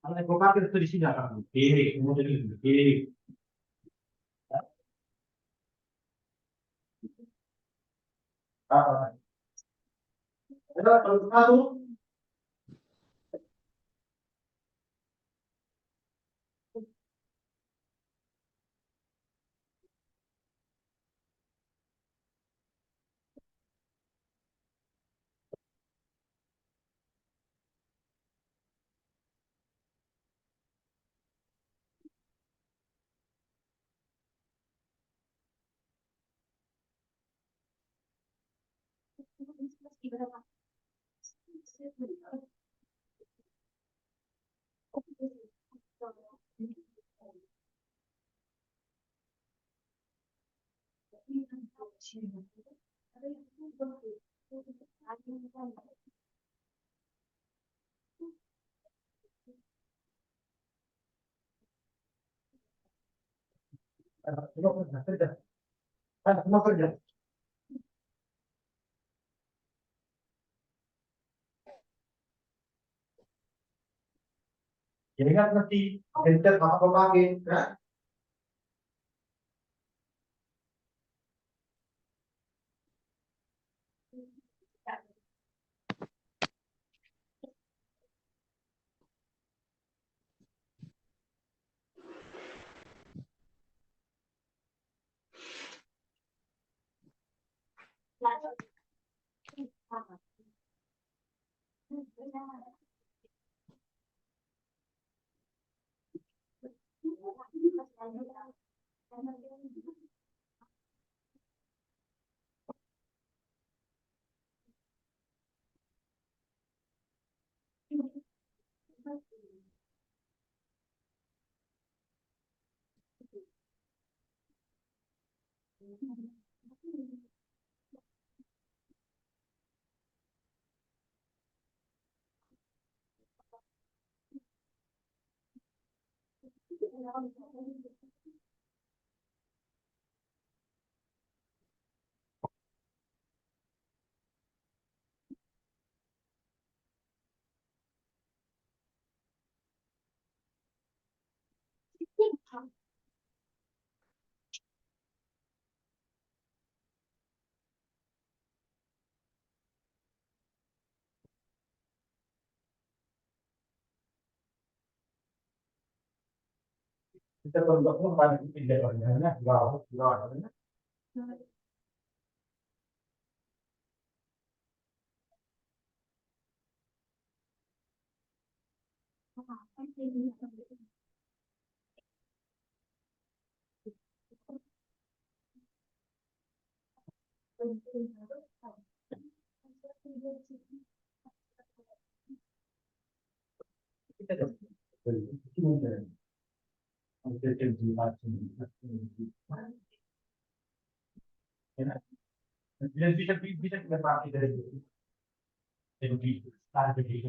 kalau yang pakai itu di sini akan kiri, kemudian ini kiri, apa? Ada kalau satu. Semua kerja. Jadi kan mesti pencet apa pakai, ya? Kita bentuknya pada tidak orangnya, wow, wow. Kita bisa bisa kita pakai dari itu start begitu.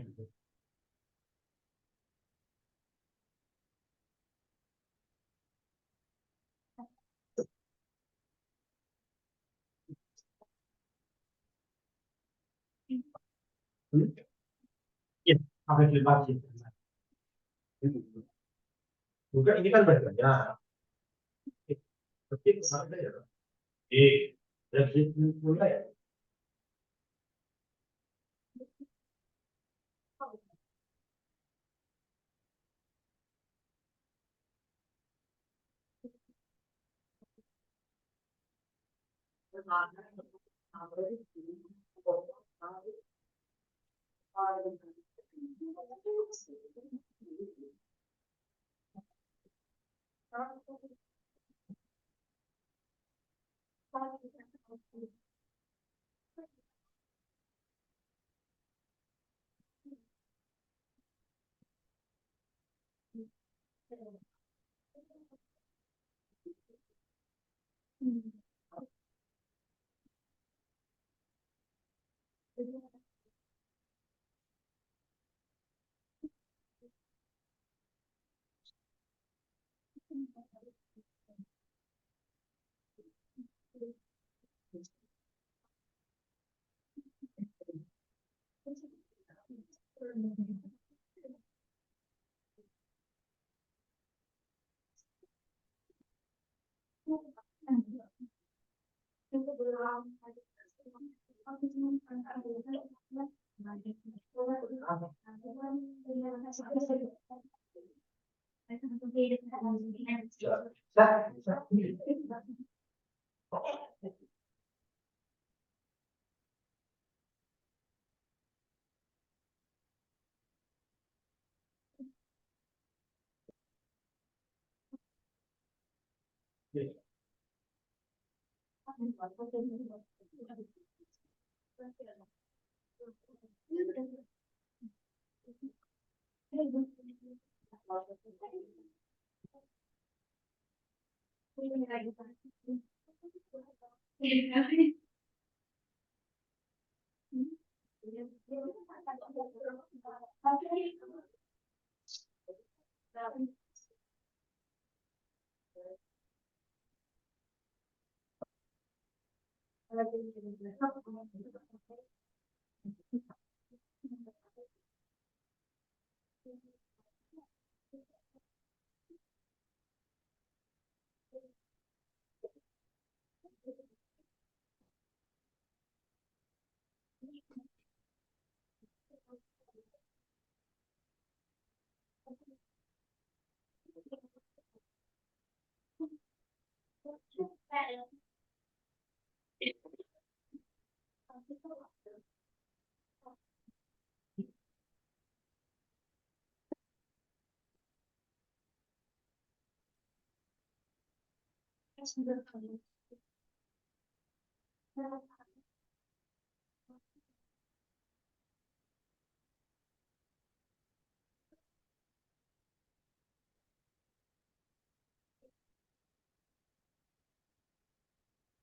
Ya, sampai lepas sih. Juga ini kan banyak. Tapi ada ya. Dari situ mulai.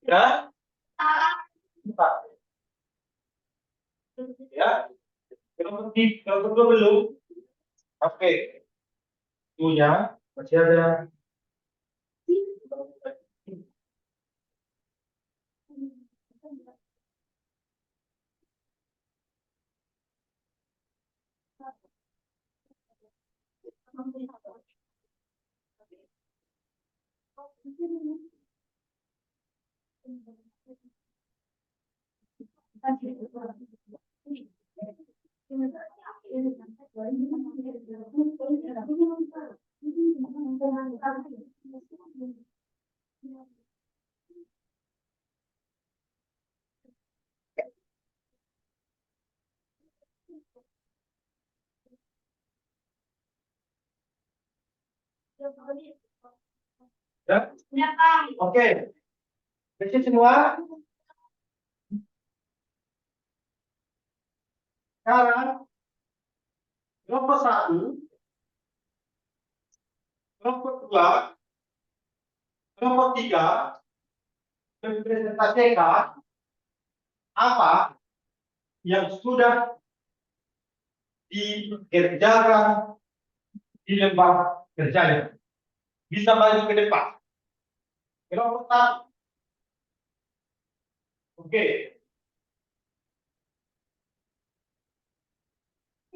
Ya, empat. Ya, kalau kedua belum. Oke, punya masih ada. Ya, oke. Bersih semua. Sekarang kelompok satu, kelompok dua, kelompok tiga mempresentasikan apa yang sudah dikerjakan di lembar kerjanya. Bisa maju ke depan. Kelompok satu. Oke.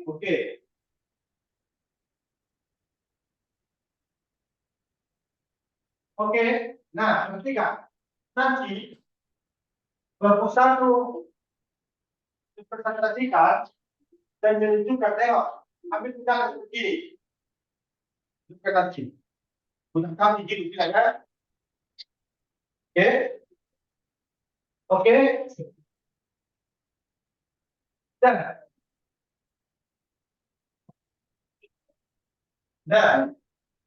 Oke. Oke. Nah, perhatikan. Nanti kelompok satu dipresentasikan dan menunjukkan tengok. Ambil tindakan seperti ini. Tunjukkan nanti. Gunakan kaki gitu, tidak ya? Oke. Oke. Dan dan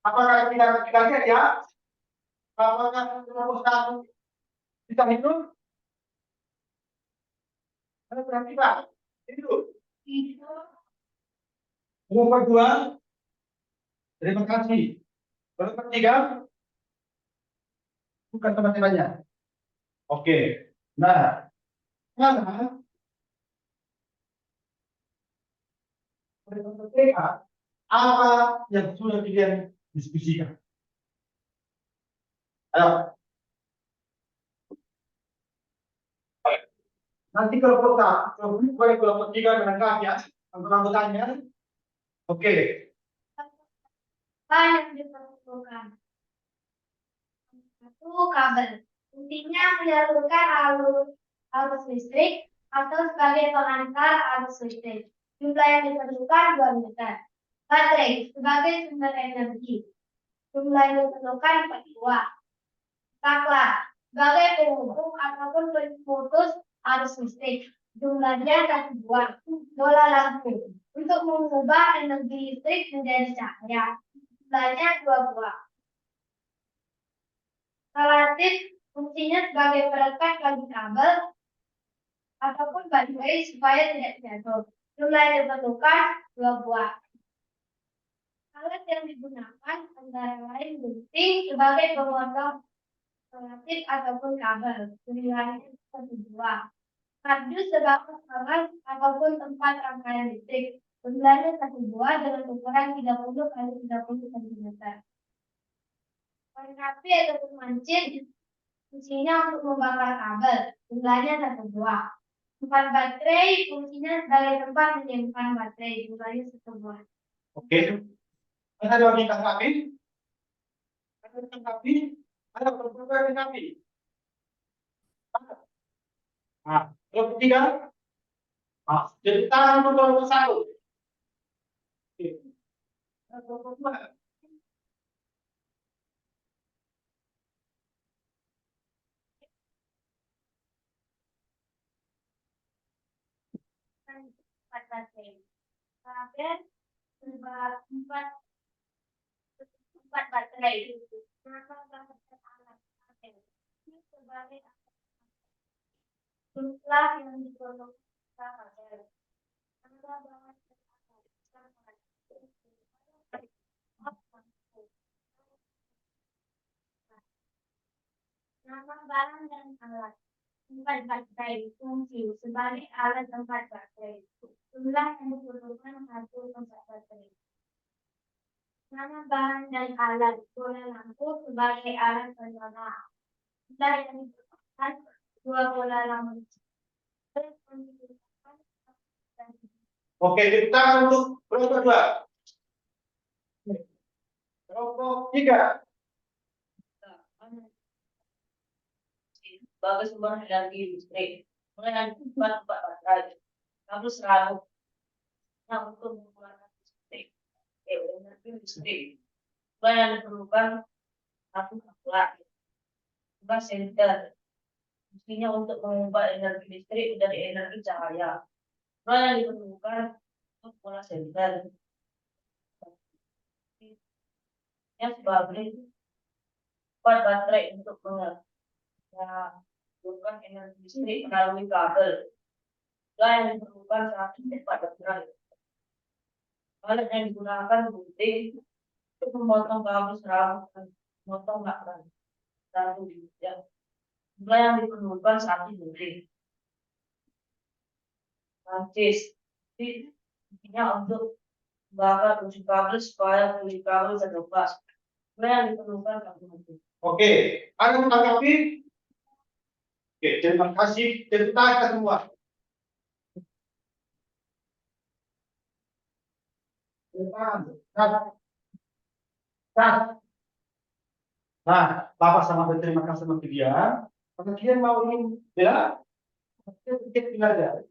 apakah kita lihat ya? Apakah kelompok satu bisa hidup? Ada perhatikan. Hidup. Kelompok dua, terima kasih. Kelompok tiga, bukan teman-temannya. Oke. Nah, sekarang apa yang sudah kalian diskusikan? Ayo. Nanti kelompok tiga menangkap ya, anggotanya. Oke. Apa yang diperlukan? Satu, kabel. Intinya menyalurkan arus listrik atau sebagai pengantar arus listrik. Jumlah yang diperlukan 2 meter. Baterai sebagai sumber energi. Jumlah yang diperlukan 42. Saklar sebagai penghubung ataupun pemutus arus listrik. Jumlahnya 1, 2. Bola lampu untuk mengubah energi listrik menjadi cahaya. Jumlahnya 2 buah. Relatif fungsinya sebagai perekat bagi kabel ataupun baterai supaya tidak jatuh. Jumlah yang diperlukan 2 buah. Alat yang digunakan antara lain gunting sebagai pemotong relatif ataupun kabel. Jumlahnya 1, 2. Kardus sebagai alat ataupun tempat rangkaian listrik. Jumlahnya 1 buah dengan ukuran 30 kali 30 cm. Korek api ataupun mancin fungsinya untuk membakar kabel. jumlahnya 1 buah. 4 baterai fungsinya sebagai tempat menyimpan baterai, jumlahnya 1 buah. Oke. Ada dua bintang api. Ada bintang api. Ada beberapa bintang api. Nah, yang ketiga. Nah, jadi tangan untuk nomor 1. Oke. Nomor 2. Empat baterai. Kemudian empat baterai. Maka alat ini sebagai jumlah yang diperlukan adalah nama barang dan alat. Tempat baterai fungsi sebagai alat tempat baterai. Jumlah yang diperlukan satu tempat baterai. Nama bahan dan alat. Bola lampu sebagai alat penyala. Jumlah yang diperlukan 2 bola lampu. Oke, kita untuk kelompok 2. Kelompok 3. Sebagai sumber energi listrik, mulai dari tempat baterai, lalu serabut yang untuk mengeluarkan listrik, energi listrik, mulai yang diperlukan satu alat, dua senter, fungsinya untuk mengubah energi listrik dari energi cahaya, mulai yang diperlukan untuk pola senter, yang sebagai tempat baterai untuk mengalirkan energi listrik melalui kabel. Yang diperlukan satu tempat baterai. Alat yang digunakan gunting untuk memotong kabel serabut dan memotong lakban. Satu bidang. Jumlah yang diperlukan satu gunting. Nancis. Intinya untuk membakar kunci kabel supaya kunci kabel terlepas. Jumlah yang diperlukan satu gunting. Oke, ada yang tanggapi? Oke, terima kasih. Kita semua. Nah, Bapak sangat berterima kasih sama dia. Karena dia mau ingin bela, dia sedikit belajar.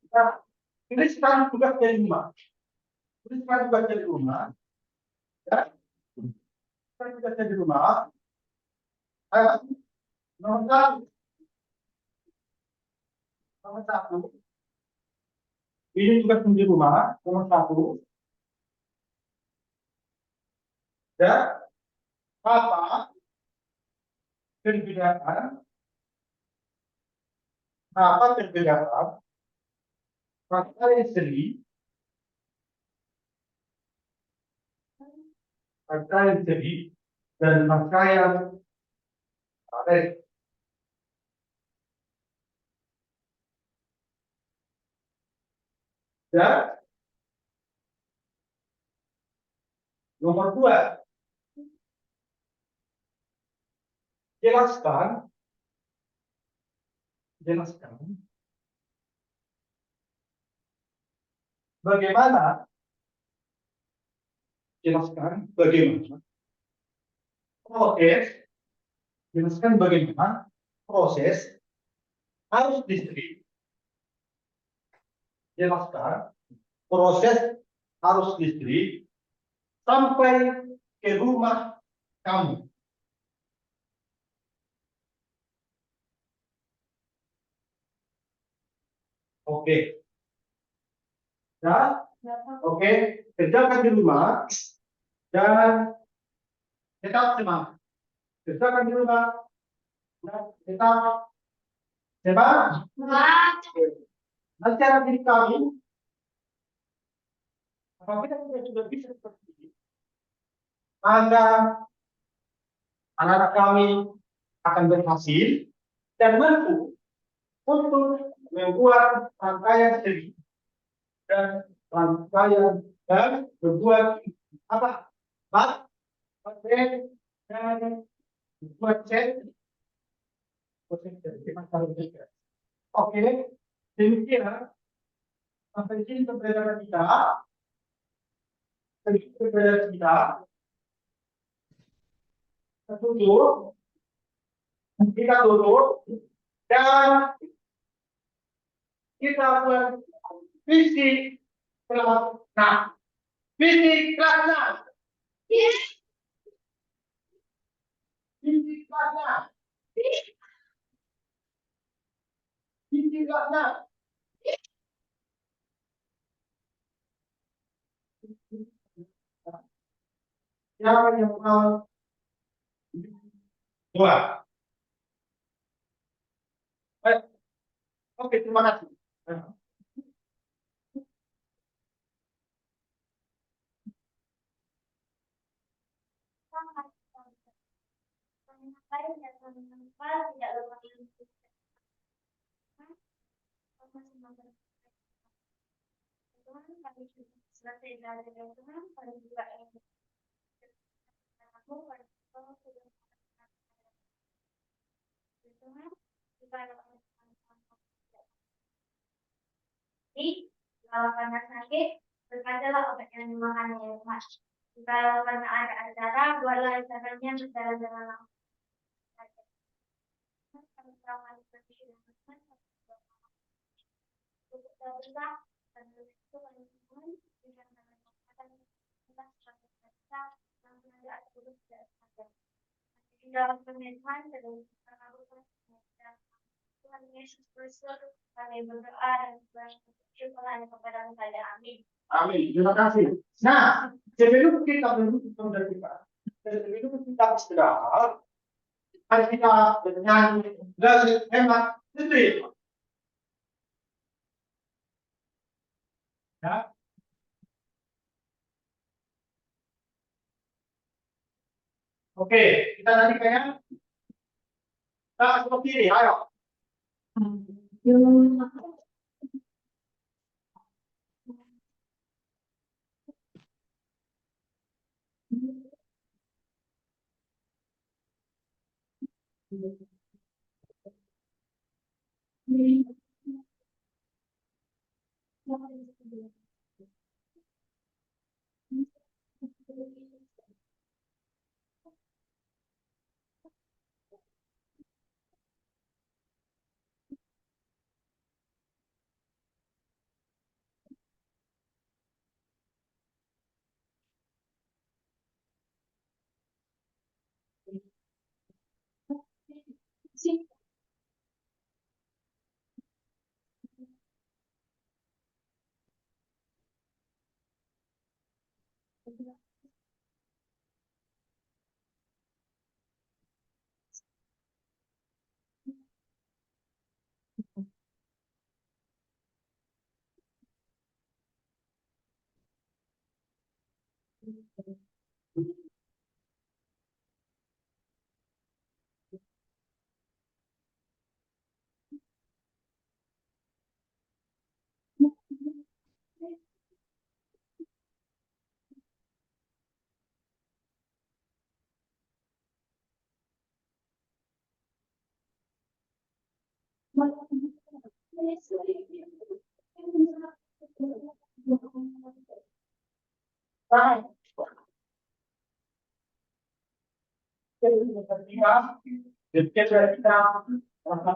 Ini sekarang tugas dari rumah. Ini sekarang tugas dari rumah. Ya, sekarang tugas dari rumah. Nomor 1. Nomor 1. Ini tugas di rumah. Nomor 1. Ya, apa perbedaan baterai seri dan pakaian karet. Ya, nomor 2, jelaskan bagaimana proses arus listrik. Jelaskan proses arus listrik sampai ke rumah kamu. Oke. Ya, oke. Kerjakan di rumah dan tetap semangat. Kerjakan di rumah dan tetap semangat. Nanti cara diri kami, apabila kita sudah bisa seperti ini, maka anak-anak kami akan berhasil dan mampu untuk membuat rangkaian seri dan rangkaian dan membuat apa? Baterai dan membuat set. Oke, demikian sampai sini pembelajaran kita. Pembelajaran kita tutup, dan kita buat visi kelas. Nah, visi kelasnya, visi kelasnya, visi kelasnya. Siapa yang mau? Dua. Oke, terima kasih. Tidak lupa kami selesai belajar dari Tuhan, kami juga ingin kamu pada Tuhan, jika ada kalau karena sakit, berkatalah obat yang dimakan oleh Tuhan. Kalau karena ada acara, buatlah acaranya berjalan-jalan langsung. Kami telah seperti itu. Dalam pemerintahan Tuhan Yesus Kristus, kami berdoa dan bersyukur kepada Engkau. Amin. Amin. Terima kasih. Nah, sebelum kita menutup pembelajaran kita, sebelum kita istirahat, mari kita bernyanyi dan hemat sedikit. Ya. Oke, kita nanti kayaknya tak seperti ini. Ayo. Kita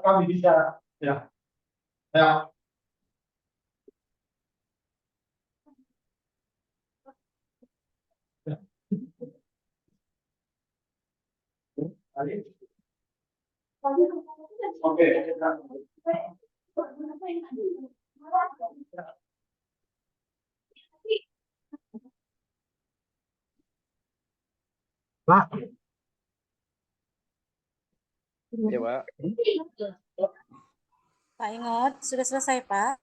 kami bisa ya. Ya. Oke. Pak. Ya, Pak. Pak Ingot, sudah selesai, Pak?